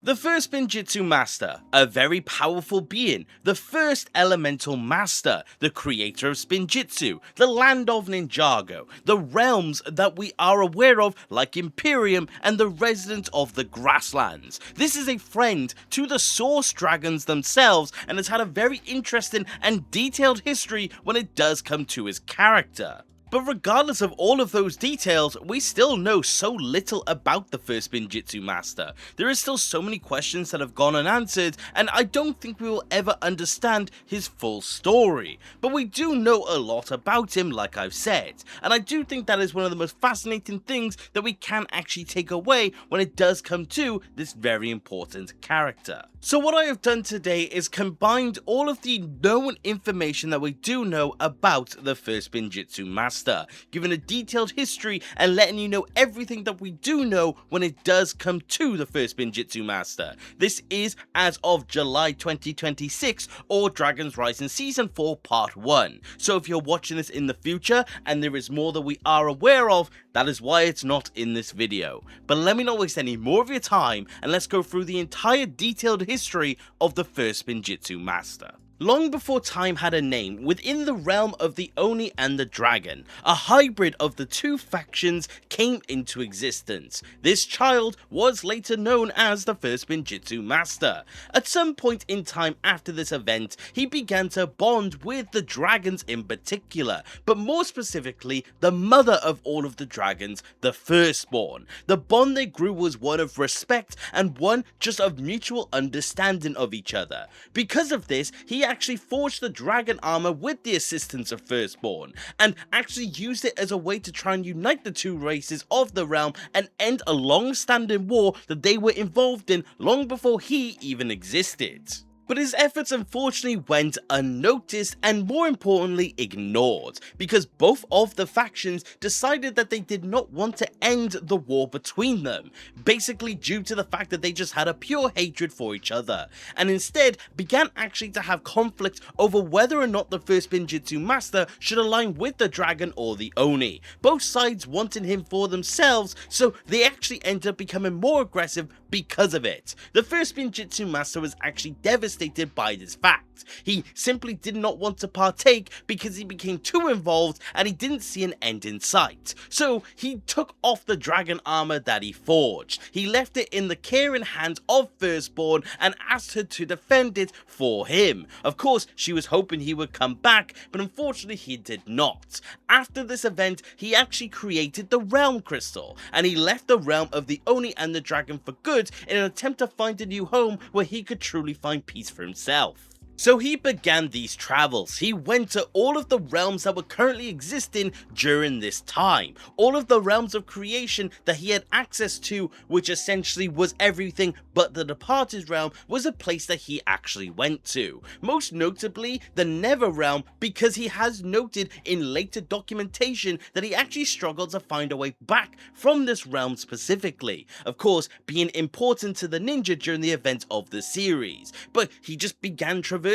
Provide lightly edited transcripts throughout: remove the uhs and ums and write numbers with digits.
The first Spinjitzu Master, a very powerful being, the first elemental master, the creator of Spinjitzu, the land of Ninjago, the realms that we are aware of like Imperium and the residents of the grasslands. This is a friend to the Source Dragons themselves and has had a very interesting and detailed history when it does come to his character. But regardless of all of those details, we still know so little about the first Spinjitzu Master. There is still so many questions that have gone unanswered, and I don't think we will ever understand his full story. But we do know a lot about him, like I've said, and I do think that is one of the most fascinating things that we can actually take away when it does come to this very important character. So what I have done today is combined all of the known information that we do know about the first Spinjitzu Master, giving a detailed history and letting you know everything that we do know when it does come to the first Spinjitzu Master. This is as of July 2026 or Dragon's Rising Season 4 Part 1. So if you're watching this in the future and there is more that we are aware of, that is why it's not in this video. But let me not waste any more of your time and let's go through the entire detailed history of the first Spinjitzu Master. Long before time had a name, within the realm of the Oni and the Dragon, a hybrid of the two factions came into existence. This child was later known as the first Spinjitzu Master. At some point in time after this event, he began to bond with the dragons in particular, but more specifically, the mother of all of the dragons, the Firstborn. The bond they grew was one of respect and one just of mutual understanding of each other. Because of this, he actually forged the dragon armor with the assistance of Firstborn, and actually used it as a way to try and unite the two races of the realm and end a long-standing war that they were involved in long before he even existed. But his efforts unfortunately went unnoticed and more importantly ignored, because both of the factions decided that they did not want to end the war between them, basically due to the fact that they just had a pure hatred for each other, and instead began actually to have conflict over whether or not the first Spinjitzu Master should align with the dragon or the Oni, both sides wanting him for themselves, so they actually ended up becoming more aggressive because of it. The first Spinjitzu Master was actually devastated by this fact. He simply did not want to partake because he became too involved and he didn't see an end in sight. So he took off the dragon armor that he forged. He left it in the caring hands of Firstborn and asked her to defend it for him. Of course, she was hoping he would come back, but unfortunately he did not. After this event, he actually created the Realm Crystal, and he left the realm of the Oni and the Dragon for good in an attempt to find a new home where he could truly find peace for himself. So he began these travels. He went to all of the realms that were currently existing during this time. All of the realms of creation that he had access to, which essentially was everything but the Departed realm, was a place that he actually went to. Most notably, the Nether realm, because he has noted in later documentation that he actually struggled to find a way back from this realm specifically. Of course, being important to the ninja during the events of the series. But he just began traversing,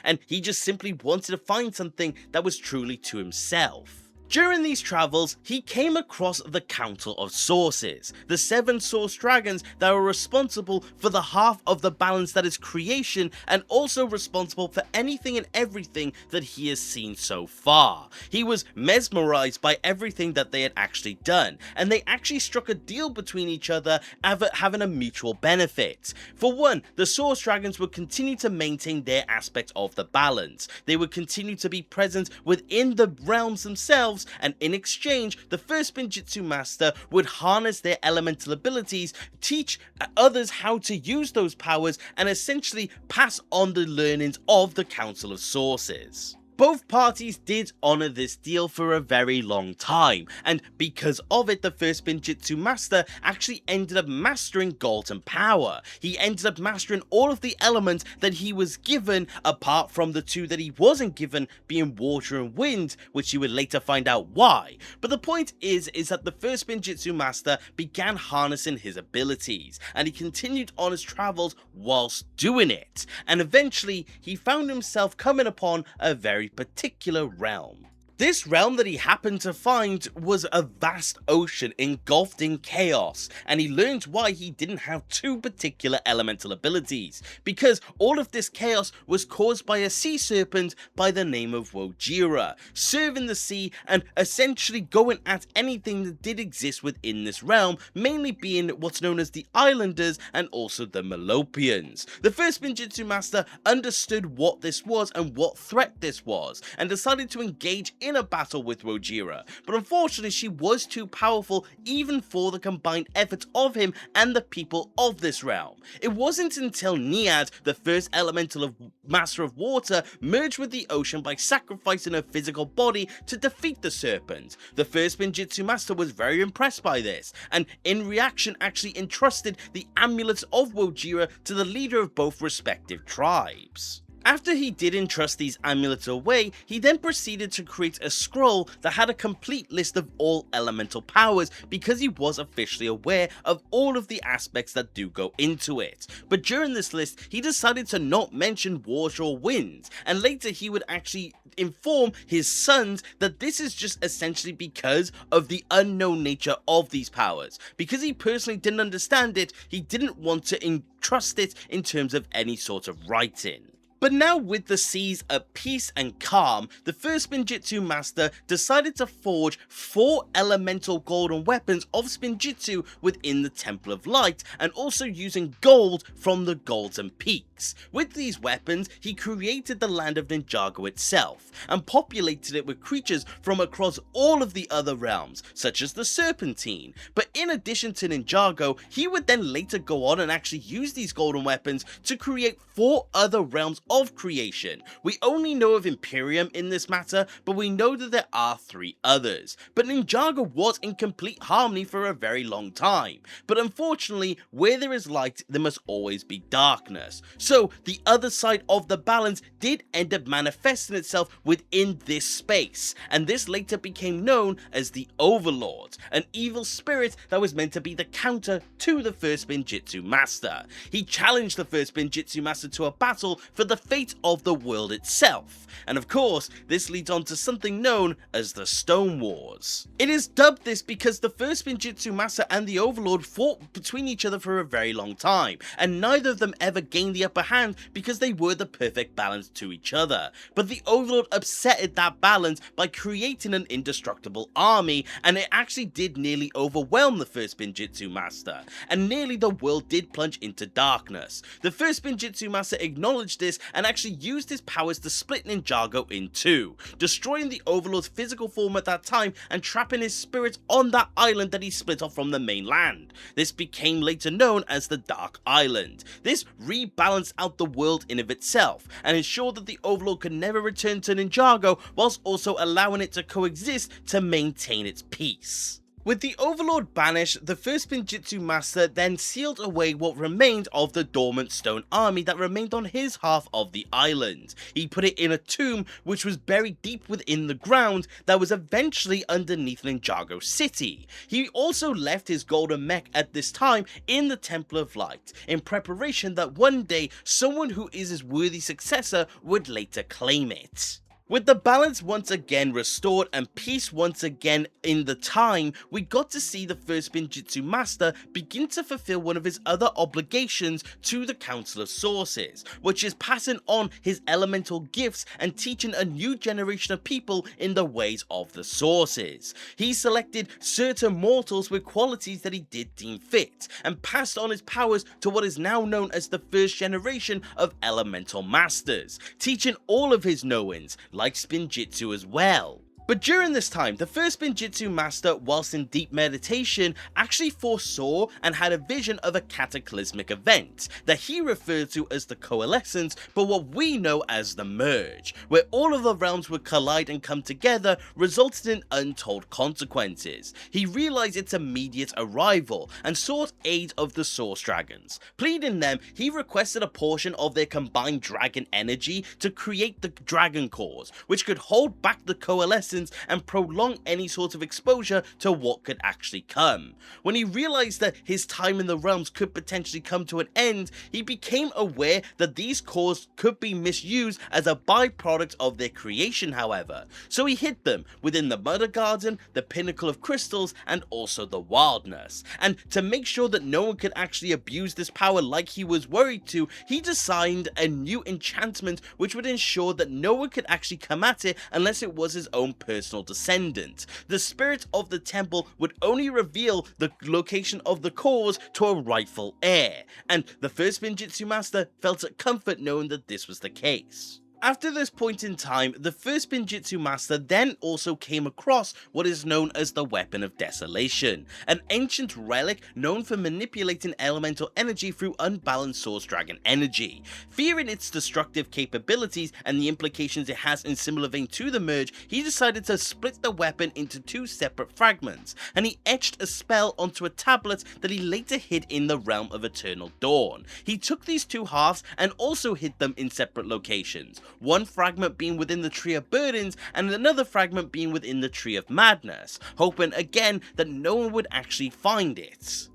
and he just simply wanted to find something that was truly to himself. During these travels, he came across the Council of Sources, the 7 Source Dragons that are responsible for the half of the balance that is creation and also responsible for anything and everything that he has seen so far. He was mesmerized by everything that they had actually done, and they actually struck a deal between each other having a mutual benefit. For one, the Source Dragons would continue to maintain their aspect of the balance. They would continue to be present within the realms themselves, and in exchange, the first Spinjitzu Master would harness their elemental abilities, teach others how to use those powers, and essentially pass on the learnings of the Council of Sources. Both parties did honour this deal for a very long time, and because of it, the first Spinjitzu Master actually ended up mastering Golden Power. He ended up mastering all of the elements that he was given, apart from the two that he wasn't given, being Water and Wind, which you would later find out why. But the point is that the first Spinjitzu Master began harnessing his abilities, and he continued on his travels whilst doing it, and eventually he found himself coming upon a very particular realm. This realm that he happened to find was a vast ocean engulfed in chaos, and he learned why he didn't have two particular elemental abilities, because all of this chaos was caused by a sea serpent by the name of Wojira, serving the sea and essentially going at anything that did exist within this realm, mainly being what's known as the Islanders and also the Melopians. The first Spinjitzu master understood what this was and what threat this was, and decided to engage in a battle with Wojira, but unfortunately she was too powerful even for the combined efforts of him and the people of this realm. It wasn't until Niad, the first elemental of Master of Water, merged with the ocean by sacrificing her physical body to defeat the serpent. The first Spinjitzu master was very impressed by this, and in reaction actually entrusted the amulets of Wojira to the leader of both respective tribes. After he did entrust these amulets away, he then proceeded to create a scroll that had a complete list of all elemental powers, because he was officially aware of all of the aspects that do go into it. But during this list, he decided to not mention water or wind, and later he would actually inform his sons that this is just essentially because of the unknown nature of these powers. Because he personally didn't understand it, he didn't want to entrust it in terms of any sort of writing. But now with the seas at peace and calm, the first Spinjitzu master decided to forge 4 elemental golden weapons of Spinjitzu within the Temple of Light, and also using gold from the Golden Peaks. With these weapons, he created the land of Ninjago itself, and populated it with creatures from across all of the other realms, such as the Serpentine. But in addition to Ninjago, he would then later go on and actually use these golden weapons to create 4 other realms of creation. We only know of Imperium in this matter, but we know that there are 3 others. But Ninjago was in complete harmony for a very long time. But unfortunately, where there is light, there must always be darkness. So the other side of the balance did end up manifesting itself within this space, and this later became known as the Overlord, an evil spirit that was meant to be the counter to the first Spinjitzu master. He challenged the first Spinjitzu master to a battle for the fate of the world itself, and of course this leads on to something known as the Stone Wars. It is dubbed this because the first Spinjitzu master and the Overlord fought between each other for a very long time, and neither of them ever gained the upper hand because they were the perfect balance to each other. But the Overlord upsetted that balance by creating an indestructible army, and it actually did nearly overwhelm the first Spinjitzu master, and nearly the world did plunge into darkness. The first Spinjitzu master acknowledged this and actually used his powers to split Ninjago in 2, destroying the Overlord's physical form at that time and trapping his spirit on that island that he split off from the mainland. This became later known as the Dark Island. This rebalanced out the world in of itself and ensured that the Overlord could never return to Ninjago, whilst also allowing it to coexist to maintain its peace. With the Overlord banished, the first Spinjitzu master then sealed away what remained of the dormant stone army that remained on his half of the island. He put it in a tomb which was buried deep within the ground that was eventually underneath Ninjago City. He also left his golden mech at this time in the Temple of Light, in preparation that one day someone who is his worthy successor would later claim it. With the balance once again restored and peace once again in the time, we got to see the first Spinjitzu master begin to fulfill one of his other obligations to the Council of Sources, which is passing on his elemental gifts and teaching a new generation of people in the ways of the Sources. He selected certain mortals with qualities that he did deem fit, and passed on his powers to what is now known as the first generation of elemental masters, teaching all of his knowings, like Spinjitzu as well. But during this time, the first Spinjitzu master, whilst in deep meditation, actually foresaw and had a vision of a cataclysmic event that he referred to as the coalescence, but what we know as the merge, where all of the realms would collide and come together, resulting in untold consequences. He realized its immediate arrival and sought aid of the Source Dragons. Pleading them, he requested a portion of their combined dragon energy to create the Dragon Cores, which could hold back the coalescence distance and prolong any sort of exposure to what could actually come. When he realized that his time in the realms could potentially come to an end, he became aware that these cores could be misused as a byproduct of their creation, however, so he hid them within the Mother Garden, the Pinnacle of Crystals, and also the Wildness. And to make sure that no one could actually abuse this power like he was worried to, he designed a new enchantment which would ensure that no one could actually come at it unless it was his own personal descendant. The spirit of the temple would only reveal the location of the cores to a rightful heir, and the first Spinjitzu master felt at comfort knowing that this was the case. After this point in time, the first Spinjitzu master then also came across what is known as the Weapon of Desolation, an ancient relic known for manipulating elemental energy through unbalanced source dragon energy. Fearing its destructive capabilities and the implications it has in similar vein to the merge, he decided to split the weapon into two separate fragments, and he etched a spell onto a tablet that he later hid in the Realm of Eternal Dawn. He took these two halves and also hid them in separate locations, one fragment being within the Tree of Burdens and another fragment being within the Tree of Madness, hoping again that no one would actually find it.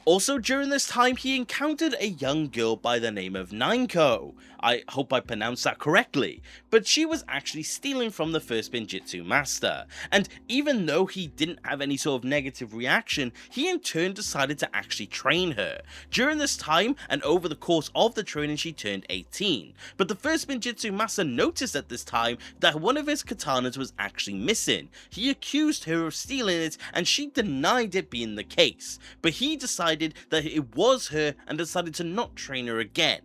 Also during this time, he encountered a young girl by the name of Nineko. I hope I pronounced that correctly, but she was actually stealing from the first Spinjitzu master, and even though he didn't have any sort of negative reaction, he in turn decided to actually train her. During this time, and over the course of the training, she turned 18, but the first Spinjitzu master noticed at this time that one of his katanas was actually missing. He accused her of stealing it, and she denied it being the case, but he decided that it was her and decided to not train her again.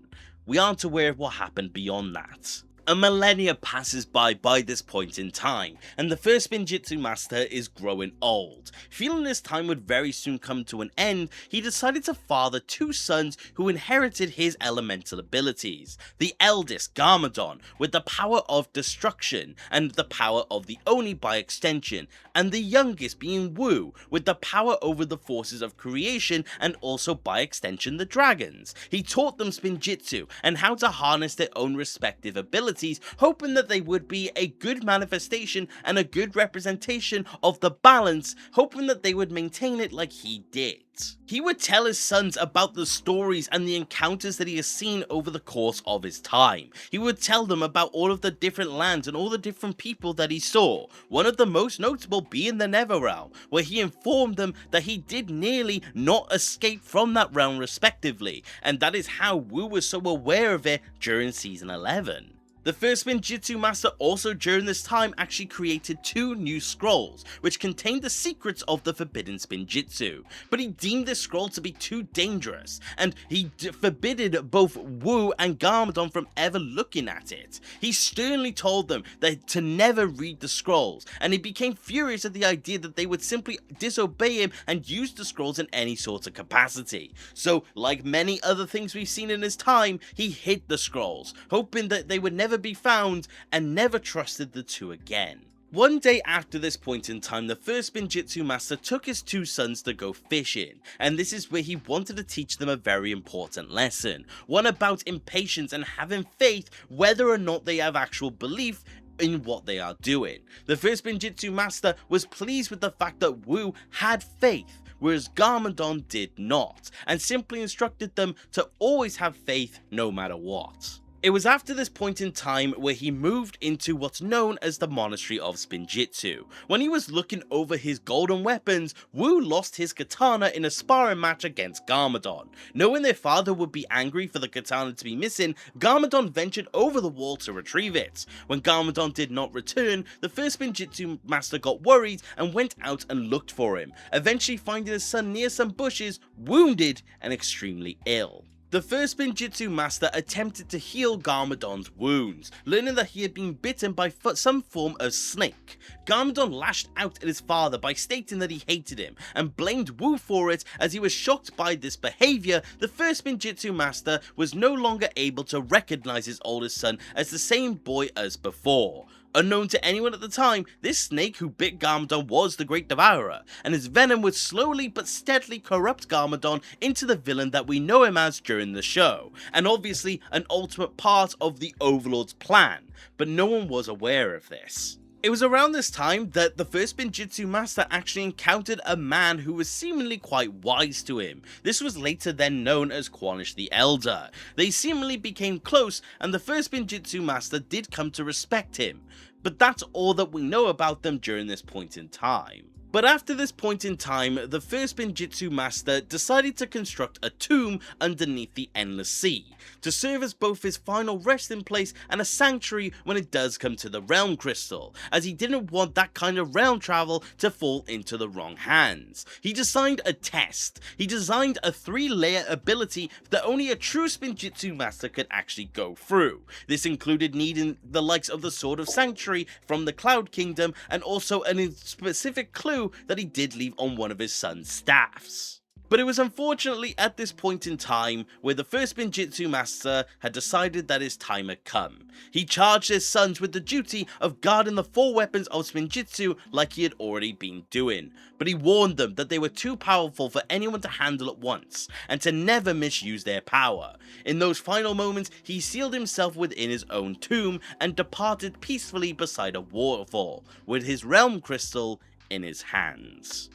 We aren't aware of what happened beyond that. A millennia passes by this point in time, and the first Spinjitzu master is growing old. Feeling his time would very soon come to an end, he decided to father two sons who inherited his elemental abilities. The eldest, Garmadon, with the power of destruction and the power of the Oni by extension, and the youngest being Wu, with the power over the forces of creation and also by extension the dragons. He taught them Spinjitzu and how to harness their own respective abilities, hoping that they would be a good manifestation and a good representation of the balance, hoping that they would maintain it like he did. He would tell his sons about the stories and the encounters that he has seen over the course of his time. He would tell them about all of the different lands and all the different people that he saw, one of the most notable being the Netherrealm, where he informed them that he did nearly not escape from that realm respectively, and that is how Wu was so aware of it during season 11. The first Spinjitzu master also during this time actually created two new scrolls, which contained the secrets of the forbidden Spinjitzu, but he deemed this scroll to be too dangerous, and he forbidded both Wu and Garmadon from ever looking at it. He sternly told them that to never read the scrolls, and he became furious at the idea that they would simply disobey him and use the scrolls in any sort of capacity. So, like many other things we've seen in his time, he hid the scrolls, hoping that they would never be found, and never trusted the two again. One day after this point in time, the first Spinjitzu master took his two sons to go fishing, and this is where he wanted to teach them a very important lesson, one about impatience and having faith whether or not they have actual belief in what they are doing. The first Spinjitzu master was pleased with the fact that Wu had faith, whereas Garmadon did not, and simply instructed them to always have faith no matter what. It was after this point in time where he moved into what's known as the Monastery of Spinjitzu. When he was looking over his golden weapons, Wu lost his katana in a sparring match against Garmadon. Knowing their father would be angry for the katana to be missing, Garmadon ventured over the wall to retrieve it. When Garmadon did not return, the first Spinjitzu master got worried and went out and looked for him, eventually finding his son near some bushes, wounded and extremely ill. The first Spinjitzu master attempted to heal Garmadon's wounds, learning that he had been bitten by some form of snake. Garmadon lashed out at his father by stating that he hated him, and blamed Wu for it. As he was shocked by this behaviour, the first Spinjitzu master was no longer able to recognise his oldest son as the same boy as before. Unknown to anyone at the time, this snake who bit Garmadon was the Great Devourer, and his venom would slowly but steadily corrupt Garmadon into the villain that we know him as during the show, and obviously an ultimate part of the Overlord's plan, but no one was aware of this. It was around this time that the first Spinjitzu master actually encountered a man who was seemingly quite wise to him. This was later then known as Quanish the Elder. They seemingly became close, and the first Spinjitzu master did come to respect him. But that's all that we know about them during this point in time. But after this point in time, the first Spinjitzu master decided to construct a tomb underneath the Endless Sea, to serve as both his final resting place and a sanctuary when it does come to the Realm Crystal, as he didn't want that kind of realm travel to fall into the wrong hands. He designed a test. He designed a 3-layer ability that only a true Spinjitzu master could actually go through. This included needing the likes of the Sword of Sanctuary from the Cloud Kingdom, and also a specific clue that he did leave on one of his son's staffs. But it was unfortunately at this point in time where the first Spinjitzu master had decided that his time had come. He charged his sons with the duty of guarding the 4 weapons of Spinjitzu like he had already been doing, but he warned them that they were too powerful for anyone to handle at once, and to never misuse their power. In those final moments, he sealed himself within his own tomb and departed peacefully beside a waterfall, with his realm crystal in his hands.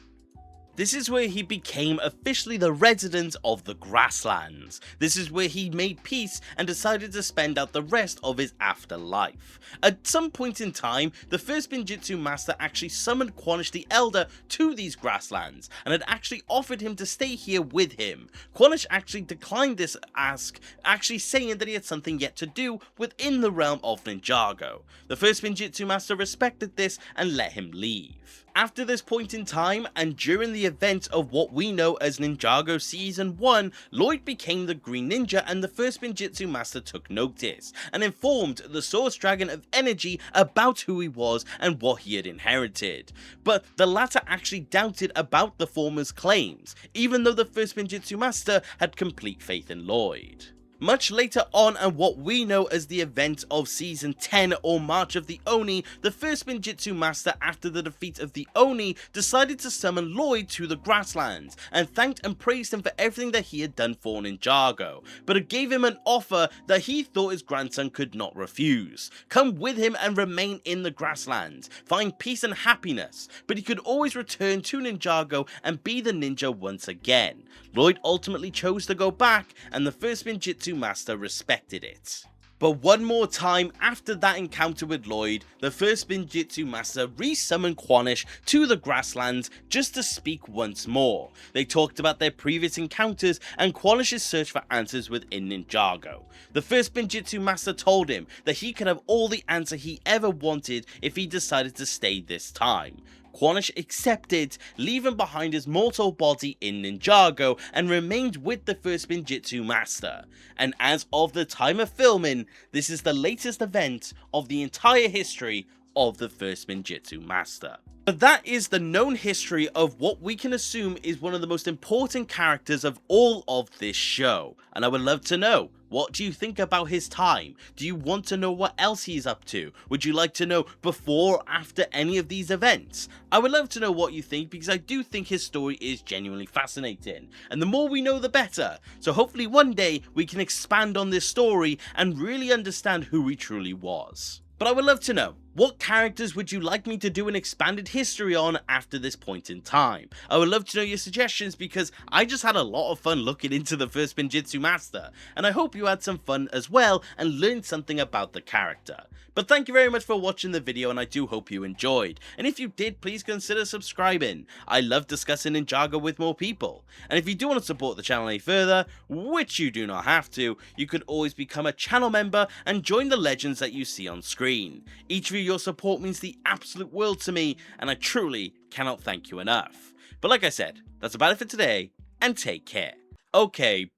This is where he became officially the resident of the Grasslands. This is where he made peace and decided to spend out the rest of his afterlife. At some point in time, the first Spinjitzu master actually summoned Quanish the Elder to these Grasslands, and had actually offered him to stay here with him. Quanish actually declined this ask, actually saying that he had something yet to do within the realm of Ninjago. The first Spinjitzu master respected this and let him leave. After this point in time, and during the events of what we know as Ninjago Season 1, Lloyd became the Green Ninja, and the first Spinjitzu master took notice, and informed the Source Dragon of Energy about who he was and what he had inherited. But the latter actually doubted about the former's claims, even though the first Spinjitzu master had complete faith in Lloyd. Much later on, and what we know as the event of Season 10 or March of the Oni, the first Spinjitzu master, after the defeat of the Oni, decided to summon Lloyd to the Grasslands, and thanked and praised him for everything that he had done for Ninjago, but it gave him an offer that he thought his grandson could not refuse. Come with him and remain in the Grasslands, find peace and happiness, but he could always return to Ninjago and be the ninja once again. Lloyd ultimately chose to go back, and the first Spinjitzu master respected it. But one more time after that encounter with Lloyd, the first Spinjitzu master re-summoned Quanish to the Grasslands just to speak once more. They talked about their previous encounters and Quanish's search for answers within Ninjago. The first Spinjitzu master told him that he could have all the answer he ever wanted if he decided to stay this time. Quanish accepted, leaving behind his mortal body in Ninjago, and remained with the first Spinjitzu master. And as of the time of filming, this is the latest event of the entire history of the first Spinjitzu master. But that is the known history of what we can assume is one of the most important characters of all of this show. And I would love to know, what do you think about his time? Do you want to know what else he's up to? Would you like to know before or after any of these events? I would love to know what you think, because I do think his story is genuinely fascinating. And the more we know, the better. So hopefully one day we can expand on this story and really understand who he truly was. But I would love to know, what characters would you like me to do an expanded history on after this point in time? I would love to know your suggestions, because I just had a lot of fun looking into the first Spinjitzu master, and I hope you had some fun as well and learned something about the character. But thank you very much for watching the video, and I do hope you enjoyed. And if you did, please consider subscribing. I love discussing Ninjago with more people. And if you do want to support the channel any further, which you do not have to, you could always become a channel member and join the legends that you see on screen. Each of your support means the absolute world to me, and I truly cannot thank you enough. But like I said, that's about it for today, and take care. Okay,